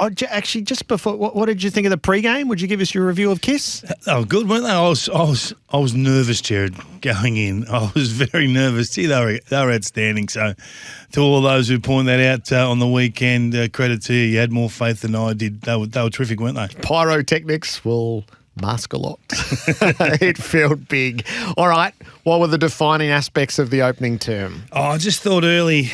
Actually, just before, what did you think of the pre-game? Would you give us your review of KISS? Oh, good, weren't they? I was nervous, Gerard, going in. I was very nervous. Gee, they were outstanding. So, to all those who point that out on the weekend, credit to you. You had more faith than I did. They were terrific, weren't they? Pyrotechnics will mask a lot. It felt big. All right, what were the defining aspects of the opening term? Oh, I just thought early,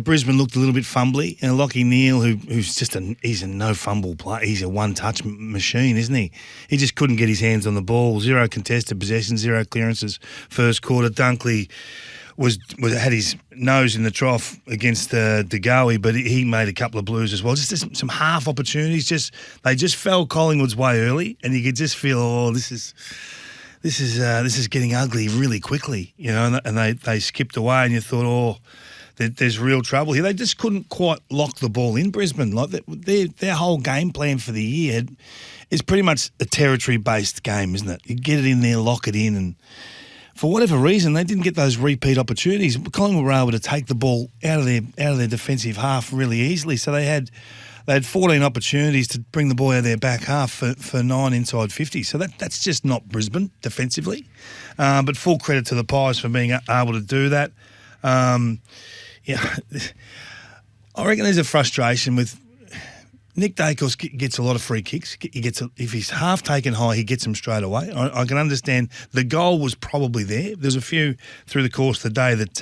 Brisbane looked a little bit fumbly. And Lachie Neale, who's just he's a no fumble player. He's a one-touch machine, isn't he? He just couldn't get his hands on the ball. 0 contested possessions, 0 clearances first quarter. Dunkley had his nose in the trough against DeGoey, but he made a couple of blues as well. Just some half opportunities. They just fell Collingwood's way early, and you could just feel, this is getting ugly really quickly, And they skipped away, and you thought, there's real trouble here. They just couldn't quite lock the ball in Brisbane. Like their whole game plan for the year is pretty much a territory-based game, isn't it? You get it in there, lock it in, and for whatever reason, they didn't get those repeat opportunities. Collingwood were able to take the ball out of their defensive half really easily. So they had 14 opportunities to bring the ball out of their back half for 9 inside 50. So that's just not Brisbane defensively. But full credit to the Pies for being able to do that. I reckon there's a frustration with Nick Dacos gets a lot of free kicks. If he's half taken high, he gets them straight away. I can understand the goal was probably there. There's a few through the course of the day that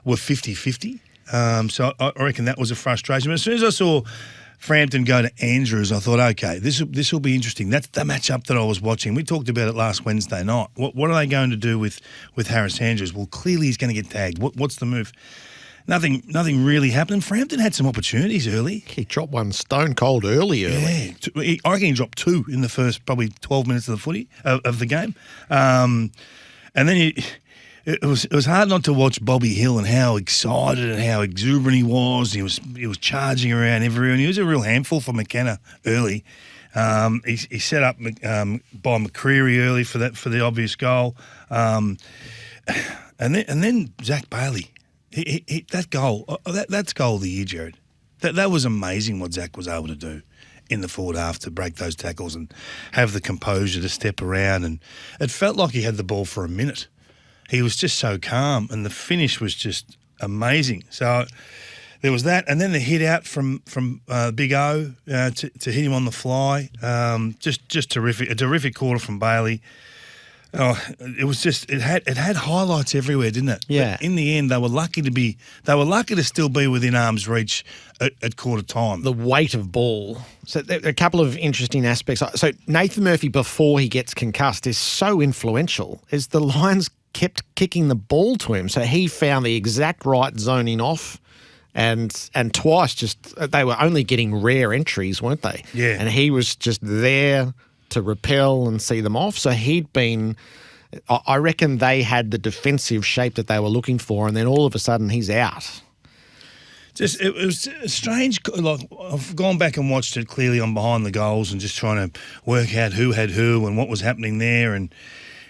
were 50-50. So I reckon that was a frustration. But as soon as I saw Frampton go to Andrews, I thought, okay, this will be interesting. That's the matchup that I was watching. We talked about it last Wednesday night. What are they going to do with Harris Andrews? Well, clearly he's going to get tagged. What's the move? Nothing really happened. Frampton had some opportunities early. He dropped one stone cold early. Yeah, I reckon he dropped 2 in the first probably 12 minutes of the footy of the game, and then it was hard not to watch Bobby Hill and how excited and how exuberant he was. He was charging around everywhere. He was a real handful for McKenna early. He set up by McCreery early for the obvious goal, and then Zach Bailey. That goal, that's goal of the year, Gerard. That was amazing what Zach was able to do in the forward half to break those tackles and have the composure to step around. And it felt like he had the ball for a minute. He was just so calm, and the finish was just amazing. So there was that, and then the hit out from Big O to hit him on the fly. Just terrific. A terrific quarter from Bailey. Oh, it was just it had highlights everywhere, didn't it? Yeah. But in the end, they were lucky to still be within arm's reach at quarter time. The weight of ball. So there are a couple of interesting aspects. So Nathan Murphy, before he gets concussed, is so influential as the Lions kept kicking the ball to him. So he found the exact right zoning off. And twice they were only getting rare entries, weren't they? Yeah. And he was just there to repel and see them off. So I reckon they had the defensive shape that they were looking for, and then all of a sudden he's out. It was strange. Like, I've gone back and watched it clearly on behind the goals and just trying to work out who had who and what was happening there. And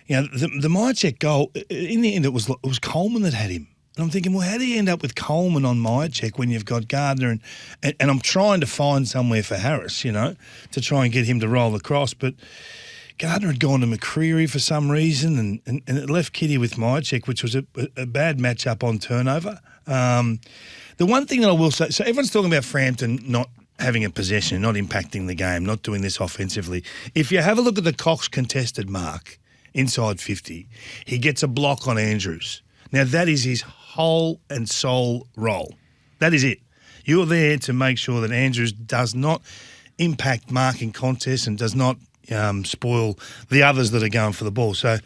the Myercheck goal, in the end, it was Coleman that had him. And I'm thinking, well, how do you end up with Coleman on Myercheck when you've got Gardner? And I'm trying to find somewhere for Harris, to try and get him to roll across. But Gardner had gone to McCreery for some reason, and it left Kitty with Myercheck, which was a bad matchup on turnover. The one thing that I will say, so everyone's talking about Frampton not having a possession, not impacting the game, not doing this offensively. If you have a look at the Cox contested mark inside 50, he gets a block on Andrews. Now, that is his whole and sole role. That is it. You're there to make sure that Andrews does not impact marking contests and does not spoil the others that are going for the ball. So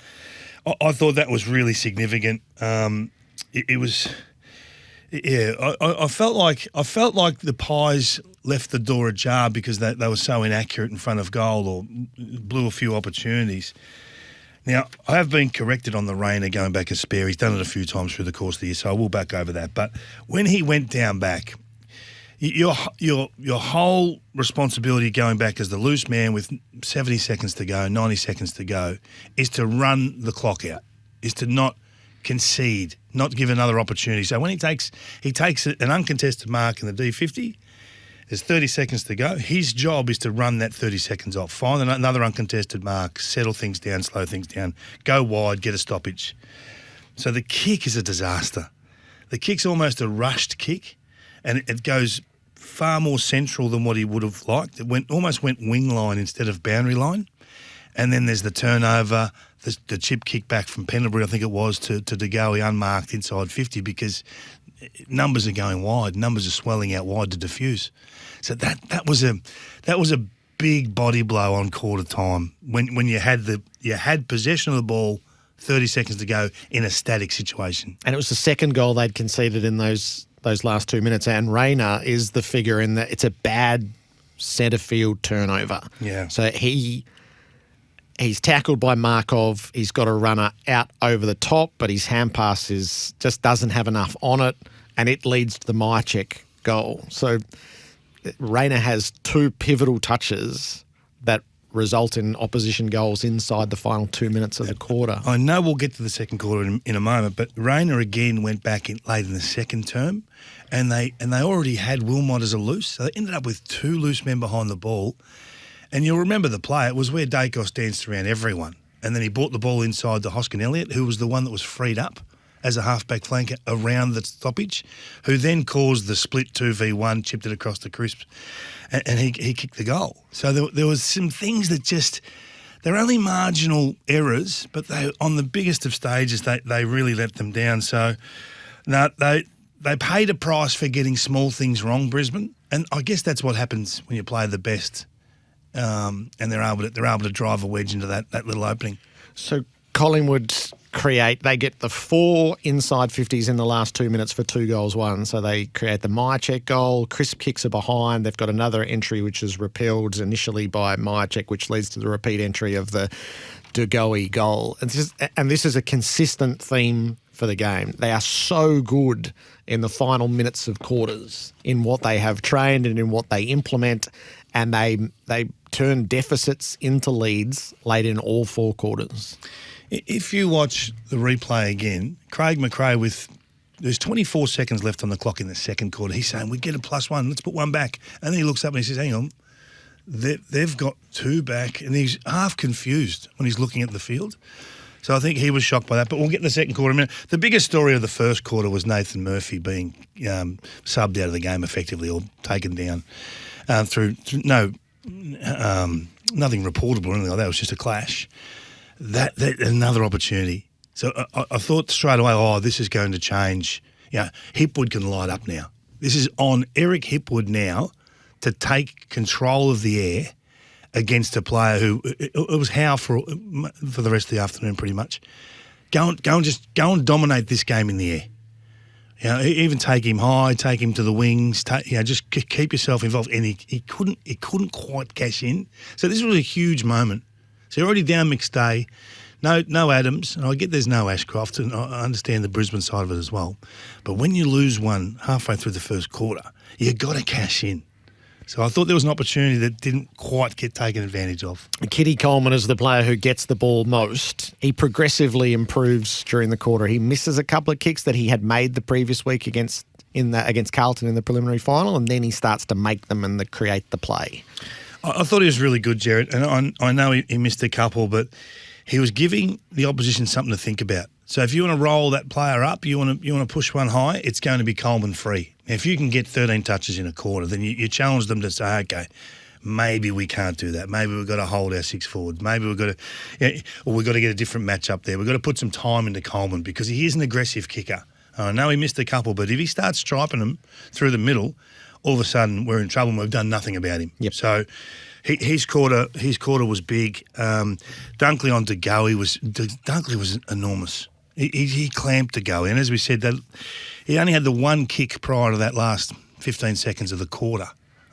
I thought that was really significant. It was, yeah. I felt like the Pies left the door ajar because they were so inaccurate in front of goal or blew a few opportunities. Now, I have been corrected on the Rayner going back a spare. He's done it a few times through the course of the year, so I will back over that. But when he went down back, your whole responsibility going back as the loose man with 70 seconds to go, 90 seconds to go, is to run the clock out, is to not concede, not give another opportunity. So when he takes an uncontested mark in the D50, There's 30 seconds to go. His job is to run that 30 seconds off, find another uncontested mark, settle things down, slow things down, go wide, get a stoppage. So the kick is a disaster. The kick's almost a rushed kick, and it goes far more central than what he would have liked. It almost went wing line instead of boundary line. And then there's the turnover, the chip kick back from Pendlebury, I think it was, to De Goey unmarked inside 50 because numbers are going wide, numbers are swelling out wide to diffuse. So that was a big body blow on quarter time when you had possession of the ball, 30 seconds to go in a static situation. And it was the second goal they'd conceded in those last 2 minutes. And Rayner is the figure in that it's a bad centre field turnover. Yeah. So he's tackled by Markov. He's got a runner out over the top, but his hand pass just doesn't have enough on it, and it leads to the Myercheck goal. So Rayner has two pivotal touches that result in opposition goals inside the final 2 minutes of the quarter. I know we'll get to the second quarter in a moment, but Rayner again went back late in the second term, and they already had Wilmot as a loose, so they ended up with two loose men behind the ball. And you'll remember the play. It was where Dacos danced around everyone, and then he brought the ball inside to Hoskin Elliott, who was the one that was freed up as a halfback flanker around the stoppage, who then caused the split 2v1, chipped it across the crisp, and he kicked the goal. So there was some things that they're only marginal errors, but they on the biggest of stages, they really let them down. So no, they paid a price for getting small things wrong, Brisbane, and I guess that's what happens when you play the best, and they're able to drive a wedge into that little opening. So Collingwood they get the 4 inside 50s in the last 2 minutes for 2 goals won. So they create the Myercheck goal. Crisp kicks are behind. They've got another entry which is repelled initially by Myercheck, which leads to the repeat entry of the De Goey goal. And this is a consistent theme for the game. They are so good in the final minutes of quarters in what they have trained and in what they implement, and they turn deficits into leads late in all 4 quarters. If you watch the replay again, Craig McRae there's 24 seconds left on the clock in the second quarter. He's saying, we get a +1, let's put 1 back. And then he looks up and he says, hang on, they've got 2 back. And he's half confused when he's looking at the field. So I think he was shocked by that. But we'll get to the second quarter in a minute. The biggest story of the first quarter was Nathan Murphy being subbed out of the game effectively, or taken down through nothing reportable or anything like that. It was just a clash. That another opportunity. So I thought straight away, this is going to change. Hipwood can light up now. This is on Eric Hipwood now to take control of the air against a player who it was Howe for the rest of the afternoon pretty much. Go and dominate this game in the air. Even take him high, take him to the wings. Just keep yourself involved. And he couldn't quite cash in. So this was a huge moment. So you're already down McStay, no Adams, and I get there's no Ashcroft, and I understand the Brisbane side of it as well. But when you lose one halfway through the first quarter, you got to cash in. So I thought there was an opportunity that didn't quite get taken advantage of. Kitty Coleman is the player who gets the ball most. He progressively improves during the quarter. He misses a couple of kicks that he had made the previous week against Carlton in the preliminary final, and then he starts to make them and create the play. I thought he was really good, Gerard, and I know he missed a couple, but he was giving the opposition something to think about. So if you want to roll that player up, you want to push one high, it's going to be Coleman free. Now, if you can get 13 touches in a quarter, then you challenge them to say, okay, maybe we can't do that. Maybe we've got to hold our 6 forwards. Maybe we've got to, or we've got to get a different match up there. We've got to put some time into Coleman because he is an aggressive kicker. I know he missed a couple, but if he starts striping them through the middle, all of a sudden we're in trouble and we've done nothing about him. Yep. So his quarter was big. Dunkley on De Goey was enormous. He clamped De Goey, and as we said, that he only had the one kick prior to that last 15 seconds of the quarter.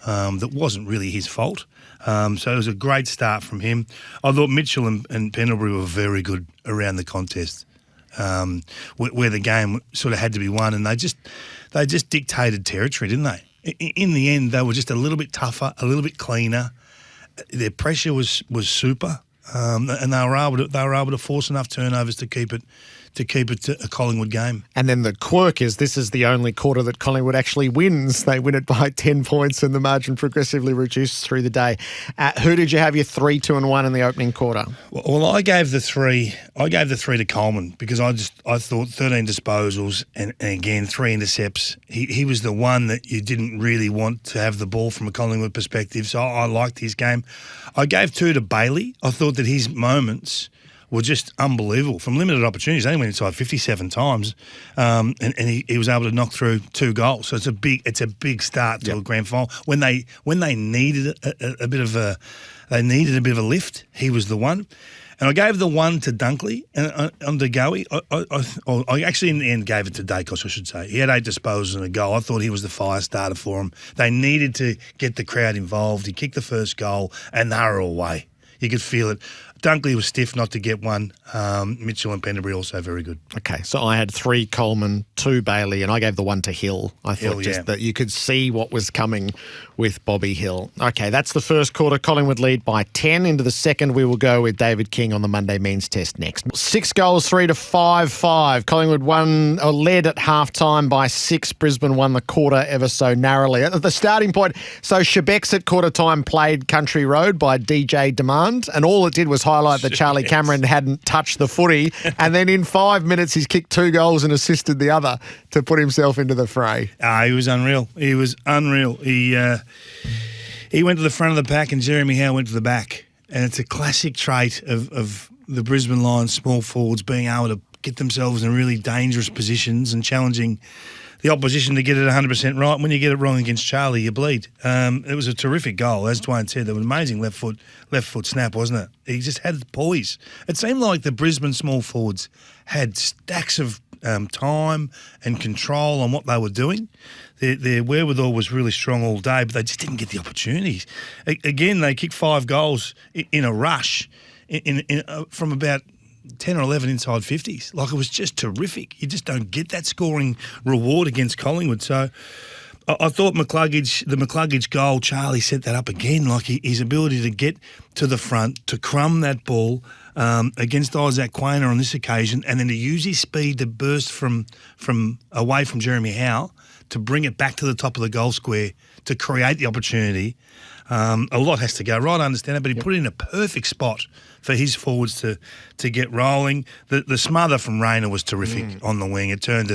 That wasn't really his fault. So it was a great start from him. I thought Mitchell and Pendlebury were very good around the contest, where the game sort of had to be won, and they just dictated territory, didn't they? In the end, they were just a little bit tougher, a little bit cleaner. Their pressure was super, and they were able to force enough turnovers to keep it to keep it a Collingwood game. And then the quirk is this is the only quarter that Collingwood actually wins. They win it by 10 points and the margin progressively reduces through the day. Who did you have your 3, 2 and 1 in the opening quarter? Well, I gave the 3 to Coleman because I thought 13 disposals and again 3 intercepts. He was the one that you didn't really want to have the ball from a Collingwood perspective, so I liked his game. I gave 2 to Bailey. I thought that his moments were just unbelievable. From limited opportunities, they only went inside 57 times, and he was able to knock through 2 goals. So it's a big start to a grand final. When they needed a bit of a lift, he was the one. And I gave the 1 to Dunkley and on De Goey. I actually in the end gave it to Dacos, I should say. He had 8 disposals and a goal. I thought he was the fire starter for him. They needed to get the crowd involved. He kicked the first goal and they were away. You could feel it. Dunkley was stiff not to get one. Mitchell and Penderbury also very good. Okay, so I had 3 Coleman, 2 Bailey, and I gave the 1 to Hill. I thought that you could see what was coming with Bobby Hill. Okay, that's the first quarter. Collingwood lead by 10. Into the second, we will go with David King on the Monday means test next. 6 goals, 3 to 5-5. Collingwood led at halftime by 6. Brisbane won the quarter ever so narrowly. At the starting point, so Shebex at quarter time played Country Road by DJ Demand, and all it did was highlight that Charlie Cameron hadn't touched the footy, and then in 5 minutes he's kicked 2 goals and assisted the other to put himself into the fray. He was unreal. He went to the front of the pack and Jeremy Howe went to the back, and it's a classic trait of the Brisbane Lions small forwards being able to get themselves in really dangerous positions and challenging the opposition to get it 100% right. When you get it wrong against Charlie, you bleed. It was a terrific goal. As Dwayne said, there was an amazing left foot snap, wasn't it? He just had the poise. It seemed like the Brisbane small forwards had stacks of time and control on what they were doing. Their wherewithal was really strong all day, but they just didn't get the opportunities. Again, they kicked 5 goals in a rush from about 10 or 11 inside 50s. Like, it was just terrific. You just don't get that scoring reward against Collingwood. So I thought the McCluggage goal, Charlie set that up again. Like, his ability to get to the front, to crumb that ball against Isaac Quainer on this occasion, and then to use his speed to burst from away from Jeremy Howe to bring it back to the top of the goal square to create the opportunity. A lot has to go right, I understand it, but he put it in a perfect spot for his forwards to get rolling. The smother from Rayner was terrific on the wing. It turned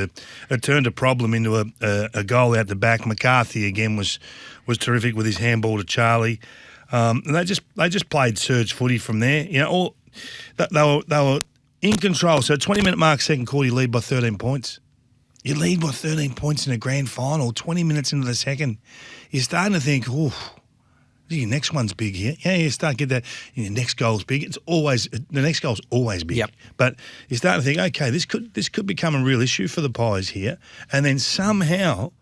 a problem into a goal out the back. McCarthy again was terrific with his handball to Charlie. And they just played surge footy from there. You know, they were in control. So 20-minute mark, second quarter, you lead by 13 points. You lead by 13 points in a grand final. 20 minutes into the second, you're starting to think, oh, your next one's big here. Yeah, you start to get that. Your next goal's big. The next goal's always big. Yep. But you start to think, okay, this could become a real issue for the Pies here. And then somehow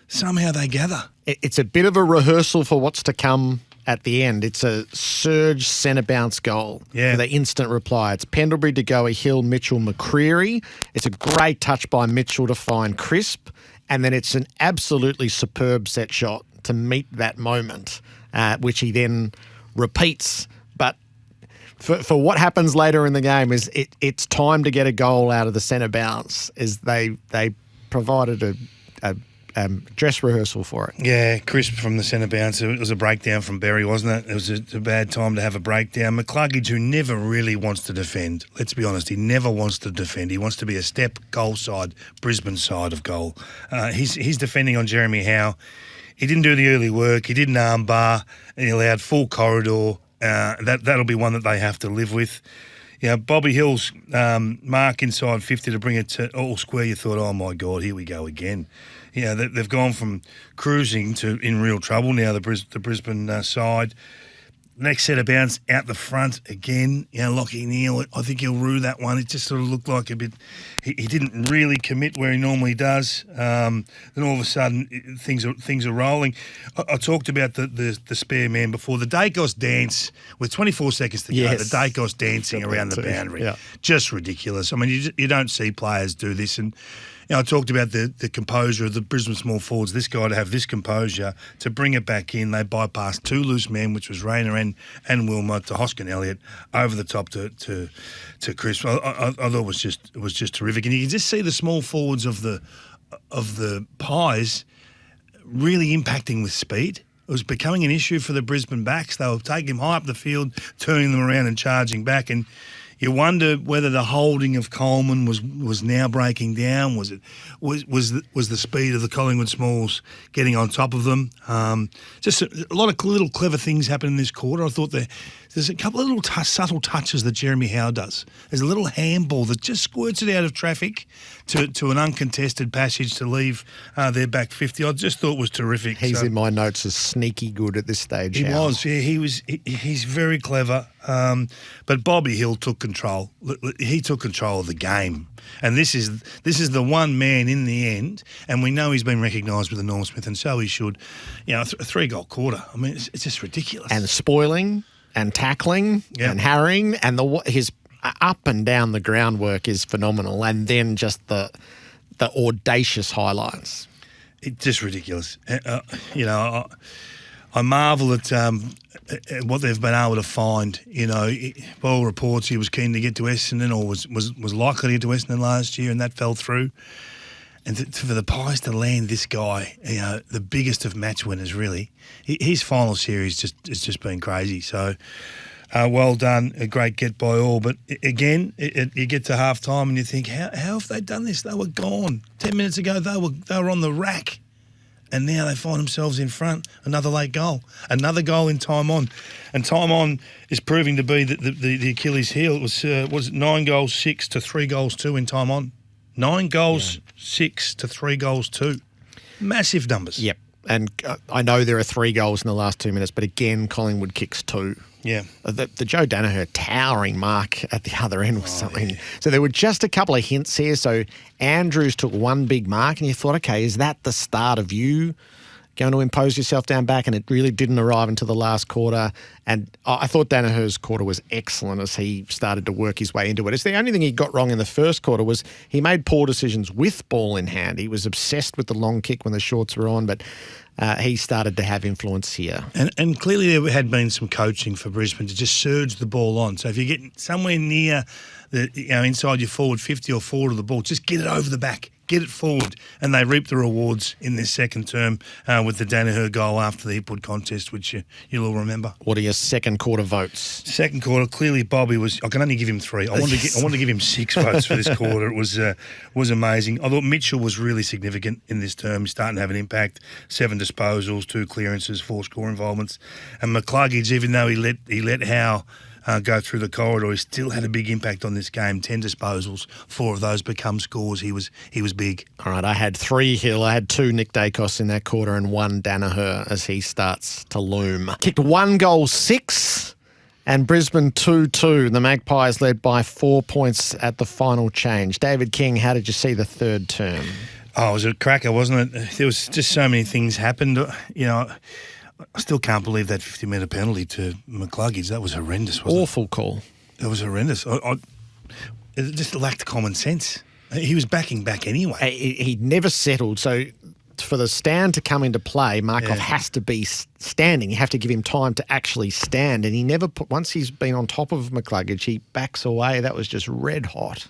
they gather. It's a bit of a rehearsal for what's to come at the end. It's a surge centre bounce goal. Yeah. The instant reply. It's Pendlebury, De Goey, Hill, Mitchell, McCreery. It's a great touch by Mitchell to find Crisp. And then it's an absolutely superb set shot to meet that moment, which he then repeats. But for what happens later in the game is it's time to get a goal out of the centre bounce, is they provided a dress rehearsal for it. Yeah, Crisp from the centre bounce. It was a breakdown from Berry, wasn't it? It was a bad time to have a breakdown. McCluggage, who never really wants to defend. Let's be honest, he never wants to defend. He wants to be a step goal side, Brisbane side of goal. He's defending on Jeremy Howe. He didn't do the early work. He didn't arm bar, and he allowed full corridor. That'll be one that they have to live with. You know, Bobby Hill's mark inside 50 to bring it to all square. You thought, oh my God, here we go again. You know, they've gone from cruising to in real trouble now. The Brisbane side. Next set of bounce out the front again. You know, Lockie Neal, I think he'll rue that one. It just sort of looked like a bit. He didn't really commit where he normally does. Then all of a sudden, things are rolling. I talked about the spare man before. The Dacos dance with 24 seconds to go. The Dacos dancing around the boundary, just ridiculous. I mean, you don't see players do this, and I talked about the composure of the Brisbane small forwards. This guy to have this composure to bring it back in. They bypassed two loose men, which was Rayner and Wilmot, to Hoskin Elliott over the top to Chris. I thought it was just terrific, and you can just see the small forwards of the Pies really impacting with speed. It was becoming an issue for the Brisbane backs. They were taking him high up the field, turning them around and charging back. And you wonder whether the holding of Coleman was now breaking down. Was the speed of the Collingwood Smalls getting on top of them? Just a lot of little clever things happened in this quarter. I thought there's a couple of little subtle touches that Jeremy Howe does. There's a little handball that just squirts it out of traffic to an uncontested passage to leave their back 50. I just thought it was terrific. He's in my notes as sneaky good at this stage. He was, yeah. He's very clever. But Bobby Hill took control. He took control of the game. And this is the one man in the end, and we know he's been recognised with the Norm Smith, and so he should. A 3-goal quarter. I mean, it's just ridiculous. And spoiling and tackling and harrying, and his up and down the groundwork is phenomenal. And then just the audacious highlights. It's just ridiculous. I marvel at what they've been able to find. By all reports, he was keen to get to Essendon, or was likely to get to Essendon last year, and that fell through. And for the Pies to land this guy, the biggest of match winners, really, his final series has just been crazy. So, well done, a great get by all. But again, you get to half time and you think, how have they done this? They were gone 10 minutes ago. They were on the rack. And now they find themselves in front. Another late goal. Another goal in time on. And time on is proving to be the Achilles heel. It was 9 goals 6 to 3 goals 2 in time on. 9 goals 6 to 3 goals 2. Massive numbers. Yep. And I know there are 3 goals in the last 2 minutes, but again, Collingwood kicks 2. Yeah. The Joe Danaher towering mark at the other end was something. Yeah. So there were just a couple of hints here. So Andrews took one big mark and you thought, okay, is that the start of you going to impose yourself down back? And it really didn't arrive until the last quarter. And I thought Danaher's quarter was excellent as he started to work his way into it. It's the only thing he got wrong in the first quarter was he made poor decisions with ball in hand. He was obsessed with the long kick when the shorts were on, but he started to have influence here. And clearly there had been some coaching for Brisbane to just surge the ball on. So if you get somewhere near inside your forward 50 or forward of the ball, just get it over the back. Get it forward. And they reaped the rewards in this second term with the Danaher goal after the Hipwood contest, which you'll all remember. What are your second quarter votes? Second quarter, clearly Bobby was... I can only give him 3. I wanted to give him 6 votes for this quarter. It was amazing. I thought Mitchell was really significant in this term. He's starting to have an impact. 7 disposals, 2 clearances, 4 score involvements. And McCluggage, even though he let Howe go through the corridor, he still had a big impact on this game. 10 disposals, 4 of those become scores. He was big. All right, I had 3 Hill. I had 2 Nick Dacos in that quarter and 1 Danaher as he starts to loom. Kicked 1 goal 6 and Brisbane 2-2. The Magpies led by 4 points at the final change. David King, how did you see the third term? Oh, it was a cracker, wasn't it? There was just so many things happened. I still can't believe that 50-metre penalty to McCluggage. That was horrendous, wasn't it? Awful call. That was horrendous. It just lacked common sense. He was backing back anyway. He never settled. So for the stand to come into play, Markov has to be standing. You have to give him time to actually stand. And he never once he's been on top of McCluggage, he backs away. That was just red hot.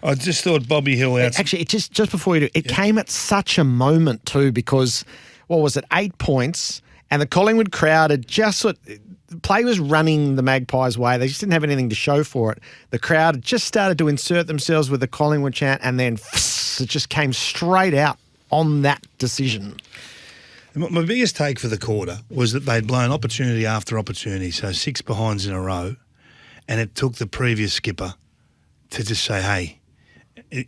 I just thought Bobby Hill out. Actually, just before you do, it came at such a moment too because... what was it, 8 points, and the Collingwood crowd had the play was running the Magpies' way. They just didn't have anything to show for it. The crowd had just started to insert themselves with the Collingwood chant, and then it just came straight out on that decision. My biggest take for the quarter was that they'd blown opportunity after opportunity, so 6 behinds in a row, and it took the previous skipper to just say, hey,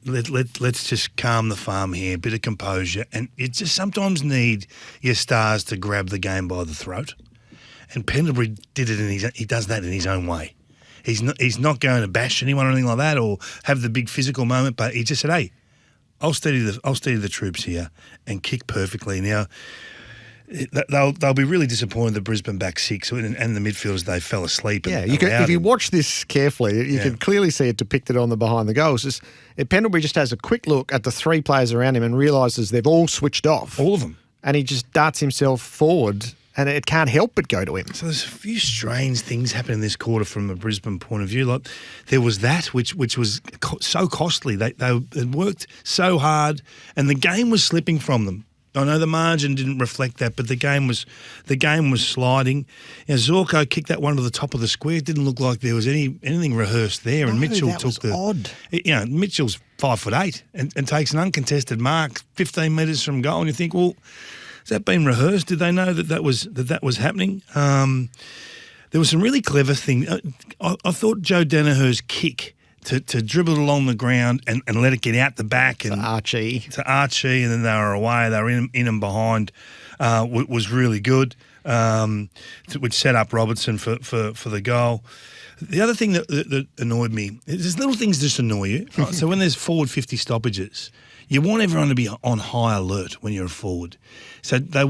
let's just calm the farm here, a bit of composure. And you just sometimes need your stars to grab the game by the throat. And Pendlebury did it he does that in his own way. He's not going to bash anyone or anything like that or have the big physical moment, but he just said, hey, I'll steady the troops here and kick perfectly. Now, they'll be really disappointed the Brisbane back six and the midfielders, they fell asleep. Yeah, if you watch this carefully, you can clearly see it depicted on the behind the goals. Pendlebury just has a quick look at the three players around him and realises they've all switched off. All of them. And he just darts himself forward and it can't help but go to him. So there's a few strange things happening this quarter from a Brisbane point of view. Like there was that which was so costly. They had worked so hard and the game was slipping from them. I know the margin didn't reflect that, but the game was sliding. Zorko kicked that one to the top of the square. It didn't look like there was anything rehearsed there. And Mitchell took odd. Mitchell's 5'8" and takes an uncontested mark 15 metres from goal. And you think, well, has that been rehearsed? Did they know that was happening? There was some really clever thing. I thought Joe Danaher's kick to dribble it along the ground and let it get out the back and to Archie, and then they were away. They were in and behind. Was really good, which set up Robertson for the goal. The other thing that annoyed me is little things just annoy you. Right? So when there's forward 50 stoppages, you want everyone to be on high alert when you're a forward. So they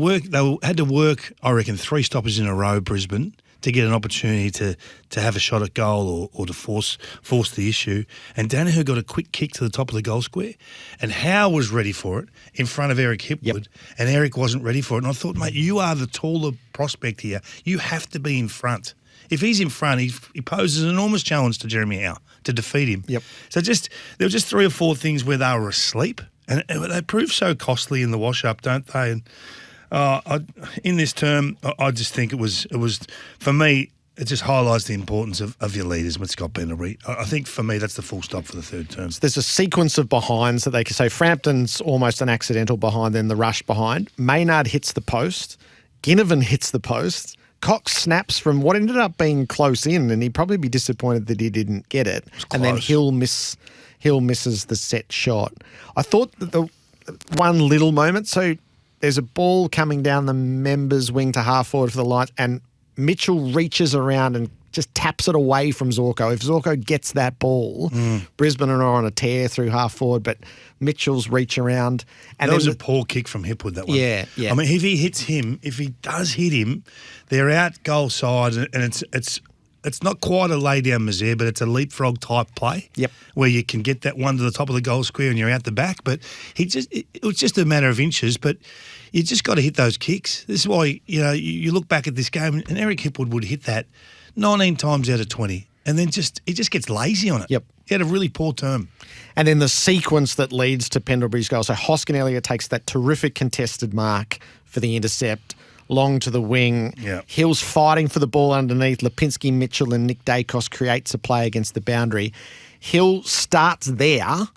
had to work, I reckon, 3 stoppages in a row, Brisbane, to get an opportunity to have a shot at goal or to force the issue. And Danaher got a quick kick to the top of the goal square, and Howe was ready for it in front of Eric Hipwood, and Eric wasn't ready for it. And I thought, mate, you are the taller prospect here. You have to be in front. If he's in front, he poses an enormous challenge to Jeremy Howe to defeat him. Yep. So there were just 3 or 4 things where they were asleep, and they prove so costly in the wash-up, don't they? And in this term, I just think it was for me. It just highlights the importance of your leaders with Scott Pendlebury. I think for me that's the full stop for the third term. There's a sequence of behinds that they can say. Frampton's almost an accidental behind, then the rush behind. Maynard hits the post. Ginnivan hits the post. Cox snaps from what ended up being close in, and he'd probably be disappointed that he didn't get it. And then Hill misses the set shot. I thought that the one little moment, so there's a ball coming down the members' wing to half forward for the Lions, and Mitchell reaches around and just taps it away from Zorko. If Zorko gets that ball, Brisbane are on a tear through half forward, but Mitchell's reach around. And that was a poor kick from Hipwood, that one. Yeah. I mean, if he does hit him, they're out goal side, and it's not quite a lay down misère, but it's a leapfrog type play. Yep. Where you can get that one to the top of the goal square and you're out the back. But it was just a matter of inches, but you just got to hit those kicks. This is why, you look back at this game and Eric Hipwood would hit that 19 times out of 20. And then he just gets lazy on it. Yep. He had a really poor term. And then the sequence that leads to Pendlebury's goal. So Hoskin Elliott takes that terrific contested mark for the intercept, long to the wing. Yeah. Hill's fighting for the ball underneath. Lipinski, Mitchell and Nick Dacos creates a play against the boundary. Hill starts there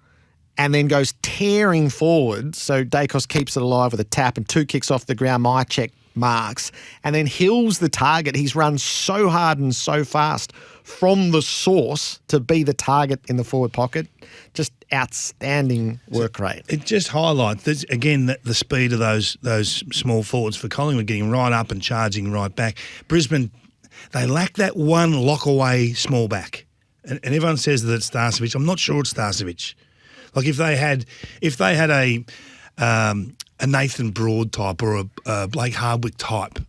and then goes tearing forward. So Dacos keeps it alive with a tap and 2 kicks off the ground. Mychek marks. And then Hill's the target. He's run so hard and so fast from the source to be the target in the forward pocket. Just outstanding work rate. It just highlights, again, the speed of those small forwards for Collingwood getting right up and charging right back. Brisbane, they lack that one lock-away small back. And everyone says that it's Starcevic. I'm not sure it's Starcevic. Like if they had a Nathan Broad type or a Blake Hardwick type,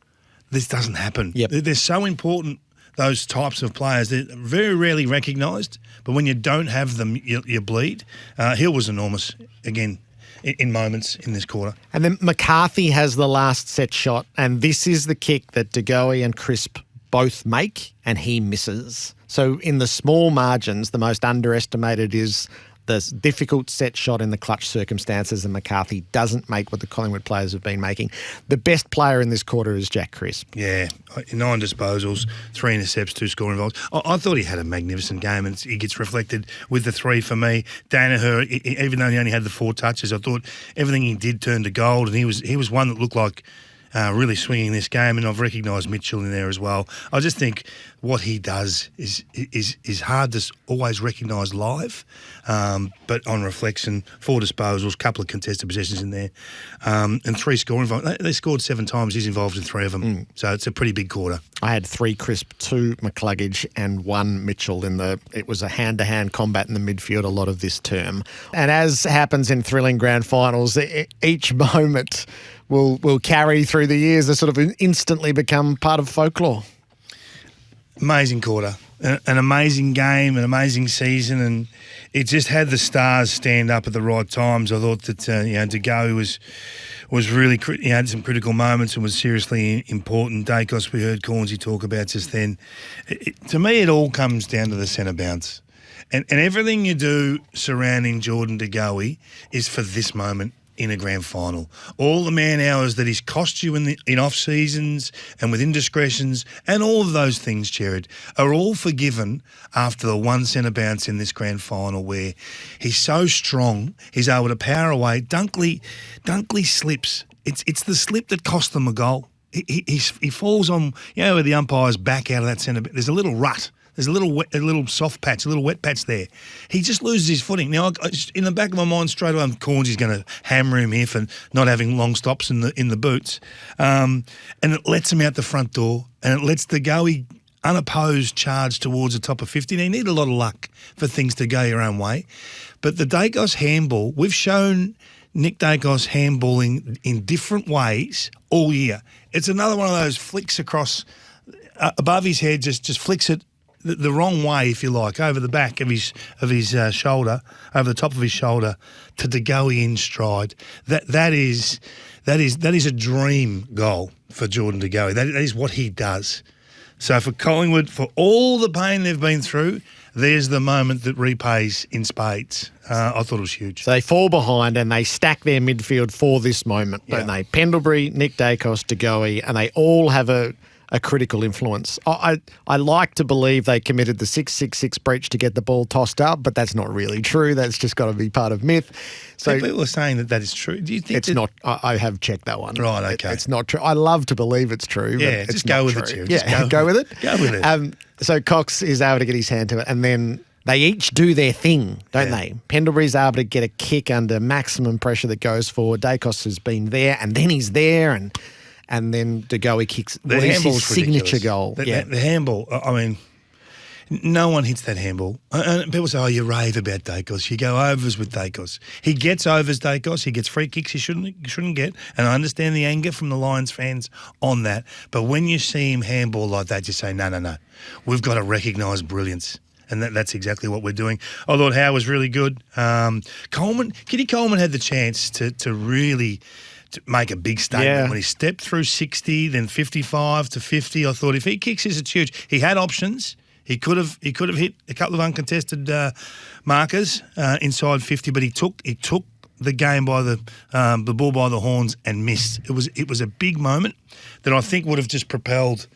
this doesn't happen. Yep. They're so important, those types of players. They're very rarely recognised, but when you don't have them, you bleed. Hill was enormous, again, in moments in this quarter. And then McCarthy has the last set shot, and this is the kick that De Goey and Crisp both make, and he misses. So in the small margins, the most underestimated is the difficult set shot in the clutch circumstances, and McCarthy doesn't make what the Collingwood players have been making. The best player in this quarter is Jack Crisp. Yeah, 9 disposals, 3 intercepts, 2 scoring involved. I thought he had a magnificent game, and he gets reflected with the 3 for me. Danaher, even though he only had the 4 touches, I thought everything he did turned to gold, and he was one that looked like really swinging this game, and I've recognised Mitchell in there as well. I just think what he does is hard to always recognise live, but on reflection, 4 disposals, couple of contested possessions in there, and 3 scoring. They scored 7 times. He's involved in 3 of them, so it's a pretty big quarter. I had 3 Crisp, 2 McCluggage and 1 Mitchell it was a hand-to-hand combat in the midfield a lot of this term. And as happens in thrilling grand finals, each moment will carry through the years. They sort of instantly become part of folklore. Amazing quarter, an amazing game, an amazing season, and it just had the stars stand up at the right times. I thought that De Goey was really had some critical moments and was seriously important. Dacos, we heard Cornsey talk about just then. To me, it all comes down to the centre bounce, and everything you do surrounding Jordan De Goey is for this moment in a grand final. All the man hours that he's cost you in off seasons and with indiscretions and all of those things, Gerard, are all forgiven after the one centre bounce in this grand final where he's so strong, he's able to power away. Dunkley slips. It's the slip that cost them a goal. He falls on, where the umpire's back out of that centre. There's a little rut. There's a little soft patch, a little wet patch there. He just loses his footing. Now, in the back of my mind, straight away, Corns is going to hammer him here for not having long stops in the boots, and it lets him out the front door, and it lets De Goey unopposed charge towards the top of 50. Now, you need a lot of luck for things to go your own way, but the Dacos handball, we've shown Nick Dacos handballing in different ways all year. It's another one of those flicks across above his head, just flicks it the wrong way, if you like, over the back of his shoulder, over the top of his shoulder, to De Goey in stride. That is a dream goal for Jordan De Goey. That is what he does. So for Collingwood, for all the pain they've been through, there's the moment that repays in spades. I thought it was huge. So they fall behind and they stack their midfield for this moment, don't they? Pendlebury, Nick Dacos, De Goey, and they all have a critical influence. I like to believe they committed the 6-6-6 breach to get the ball tossed up, but that's not really true. That's just got to be part of myth. So people are saying that is true. Do you think it's not? I have checked that one. Right, okay. It's not true. I love to believe it's true. Yeah, but just go with it. Yeah, go with it. Go with it. So Cox is able to get his hand to it, and then they each do their thing, don't they? Pendlebury's able to get a kick under maximum pressure that goes forward. Dacos has been there, and then he's there, and then De Goey kicks the handball's his signature ridiculous. goal. The handball, I mean, no one hits that handball. And people say, you rave about Dacos. You go overs with Dacos. He gets overs, Dacos. He gets free kicks he shouldn't get. And I understand the anger from the Lions fans on that. But when you see him handball like that, you say, no. We've got to recognise brilliance. And that's exactly what we're doing. I thought Howe was really good. Kitty Coleman had the chance to really to make a big statement when he stepped through 60, then 55 to 50. I thought if he kicks this, it's huge. He had options. He could have hit a couple of uncontested markers inside 50, but he took the game by the bull by the horns and missed. It was a big moment that I think would have just propelled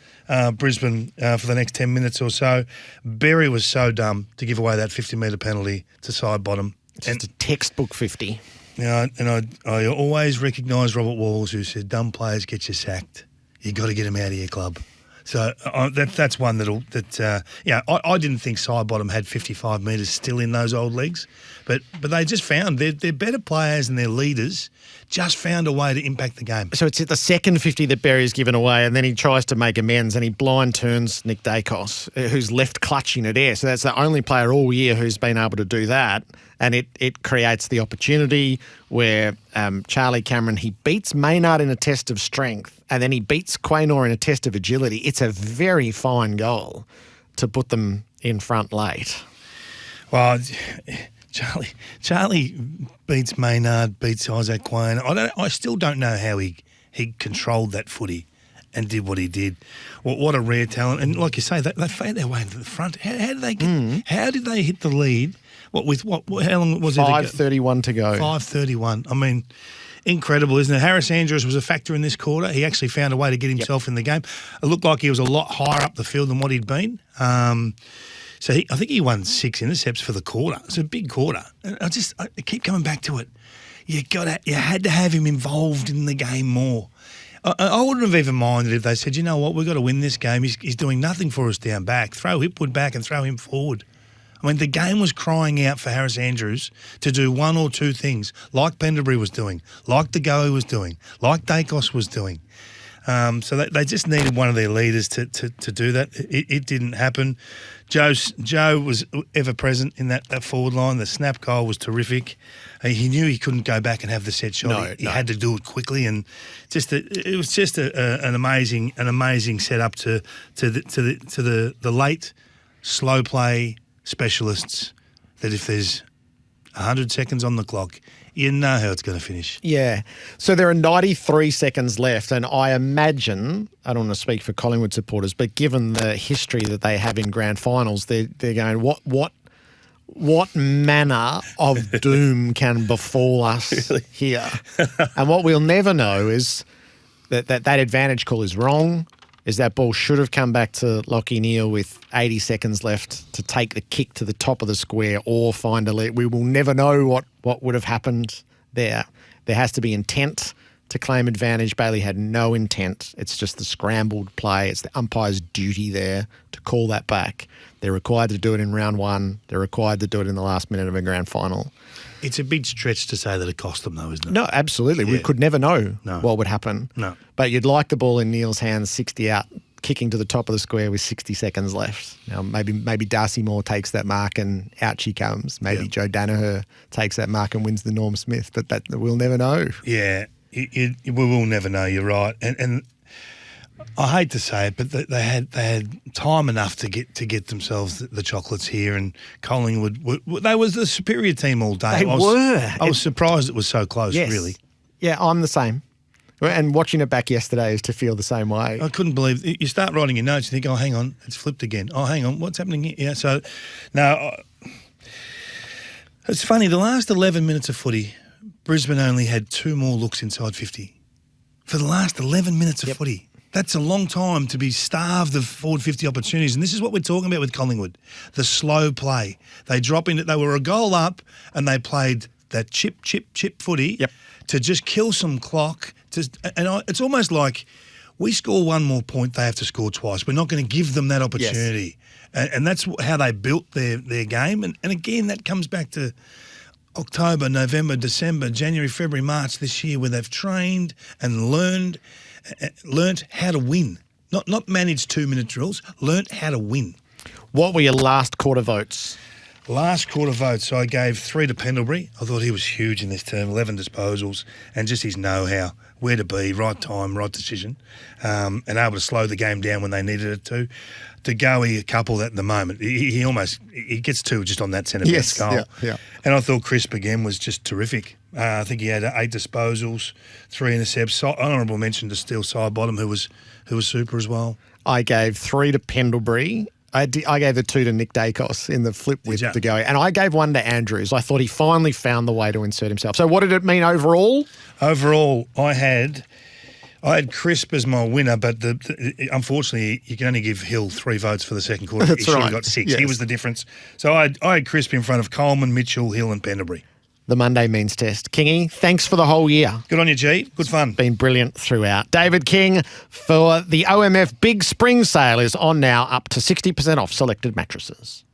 Brisbane for the next 10 minutes or so. Berry was so dumb to give away that 50-metre penalty to side bottom. It's just a textbook 50. And I always recognise Robert Walls, who said, dumb players get you sacked. You got to get them out of your club. So that's one I didn't think side bottom had 55 metres still in those old legs, but they just found they're better players and their leaders just found a way to impact the game. So it's at the second 50 that Berry's given away, and then he tries to make amends and he blind turns Nick Dacos, who's left clutching at air. So that's the only player all year who's been able to do that, and it creates the opportunity where Charlie Cameron, he beats Maynard in a test of strength, and then he beats Quaynor in a test of agility. It's a very fine goal to put them in front late. Well, Charlie beats Maynard, beats Isaac Quain. I still don't know how he controlled that footy and did what he did. What a rare talent! And like you say, they found their way into the front. How did they get? How did they hit the lead? How long was it? 5:31 to go. 5:31. I mean, incredible, isn't it? Harris Andrews was a factor in this quarter. He actually found a way to get himself in the game. It looked like he was a lot higher up the field than what he'd been. So I think he won 6 intercepts for the quarter. It's a big quarter. And I keep coming back to it. You had to have him involved in the game more. I wouldn't have even minded if they said, you know what, we've got to win this game. He's doing nothing for us down back. Throw Hipwood back and throw him forward. I mean, the game was crying out for Harris Andrews to do one or two things, like Pendlebury was doing, like De Goey was doing, like Dacos was doing. So they just needed one of their leaders to do that. It didn't happen. Joe was ever present in that forward line. The snap goal was terrific. He knew he couldn't go back and have the set shot. He had to do it quickly, and it was just an amazing setup to the late slow play specialists. That if there's 100 seconds on the clock, you know how it's going to finish. Yeah. So there are 93 seconds left, and I imagine, I don't want to speak for Collingwood supporters, but given the history that they have in grand finals, they're going, what manner of doom can befall us here? And what we'll never know is that advantage call is wrong, is that ball should have come back to Lachie Neale with 80 seconds left to take the kick to the top of the square or find a lead. We will never know what would have happened there. There has to be intent to claim advantage. Bailey had no intent. It's just the scrambled play. It's the umpire's duty there to call that back. They're required to do it in round one. They're required to do it in the last minute of a grand final. It's a big stretch to say that it cost them, though, isn't it? No, absolutely. Yeah. We could never know what would happen. No. But you'd like the ball in Neale's hands, 60 out, kicking to the top of the square with 60 seconds left. Now, maybe Darcy Moore takes that mark and out she comes. Maybe Joe Danaher takes that mark and wins the Norm Smith, but that we'll never know. Yeah, we will never know. You're right, and I hate to say it, but they had time enough to get themselves the chocolates here, and Collingwood they was the superior team all day. I was surprised it was so close. Yes. Really. Yeah, I'm the same. And watching it back yesterday is to feel the same way. I couldn't believe you start writing your notes. You think, oh, hang on, it's flipped again. Oh, hang on, what's happening here? Yeah. So now it's funny. The last 11 minutes of footy, Brisbane only had 2 more looks inside 50 for the last 11 minutes of footy. That's a long time to be starved of forward 50 opportunities. And this is what we're talking about with Collingwood, the slow play. They drop in, they were a goal up and they played that chip footy to just kill some clock. It's almost like we score one more point, they have to score twice. We're not going to give them that opportunity. Yes. And that's how they built their game. And again, that comes back to October, November, December, January, February, March this year, where they've trained and learned how to win. Not manage 2-minute drills, learnt how to win. What were your last quarter votes? Last quarter votes, I gave 3 to Pendlebury. I thought he was huge in this term, 11 disposals, and just his know-how, where to be, right time, right decision, and able to slow the game down when they needed it to. To Goey, a couple at the moment. He gets 2 just on that centre-back goal. Yeah. And I thought Crisp again was just terrific. I think he had 8 disposals, 3 intercepts. Honourable mention to Steele Sidebottom, who was super as well. I gave 3 to Pendlebury. I gave the 2 to Nick Dacos in the flip with the Goey. And I gave 1 to Andrews. I thought he finally found the way to insert himself. So what did it mean overall? Overall, I had Crisp as my winner, but unfortunately, you can only give Hill 3 votes for the second quarter. That's he should right. have got 6. Yes. He was the difference. So I had Crisp in front of Coleman, Mitchell, Hill and Pendlebury. The Monday means test. Kingy, thanks for the whole year. Good on you, G. Good fun. Been brilliant throughout. David King for the OMF Big Spring Sale is on now, up to 60% off selected mattresses.